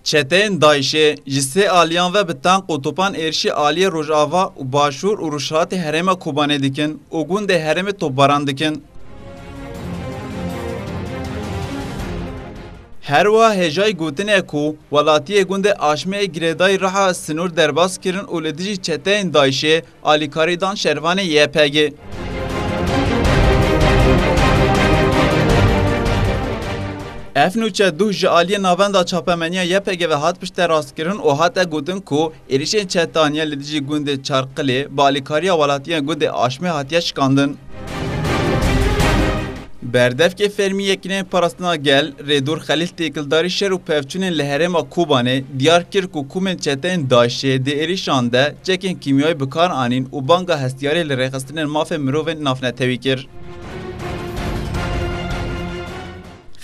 Çeteyên Daişê ji sê aliyan ve bi tank û topan êrişî aliyê Rojava û Başûr û Rûşhilatê herêma Kobanê dikin û gundê herêmê topbaran dikin. Her wiha hêjayî gotinê ku welatiyê gundê Aşmeyê girêdayî Riha Sinûr derbas kirin û li dijî çeteyên Daişê alîkarî dan şervanê YPG. Ev nûçe duh ji aliyê navenda çapemeniya YPG ve hat piştî rastkirin û hate gotin ku êrişên çetaniya li dijî gundê Çarqilê bi alîkariya welatiyên gundê Aşmê hatiye şikandin. Berdevkê fermî yekînên parastina gel, Rêdûr Xelîl têkildarî şer û pevçûnên li herêma Kobanê diyar kir ku kumên çeteyên Daişê di êrişan de cekên kîmyayî bikar anîn û banga hestiyarê li rêxistinên mafê mirovên nafnetewî kir.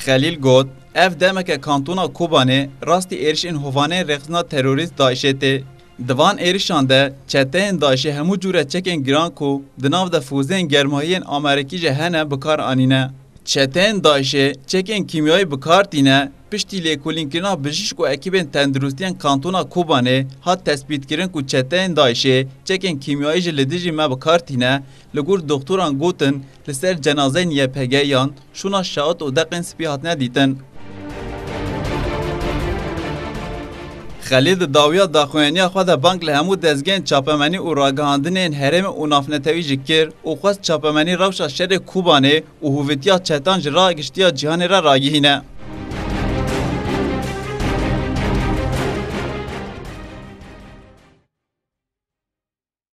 Xelîl got, ev demeke kantona Kobanê rastî êrişên hovaneyên rêxistina terorîst Daişê tê. Di van êrişan de çeteyên Daişê hemû cûre çekên giran ku di nav de fûzeyên germahiyên Amerîkî jî hene bikar anîne. Çeteyên Daişê çekên kîmyayî bikar tîne piştî lêkolînkirina bijîşk û ekîbên tendurustiyên kantona Kobanê hat tespîtkirin ku çeteyên Daişê çekên kîmyayî ji li dijî me bikar tîne li gor doktoran gotin li ser cenazeyên YPG-yan şûna şahid û deqên spî hatine dîtin. Xelîl di dawiya daxuyaniya xwe de bang li hemû dezgehên çapemenî û ragihandinên herêmê û nafnetewî jî kir û xwest çapemenî rewşa şerê Kobanê û hûvîtiya çetan ji ragiştiya cîhanê re ragihîne.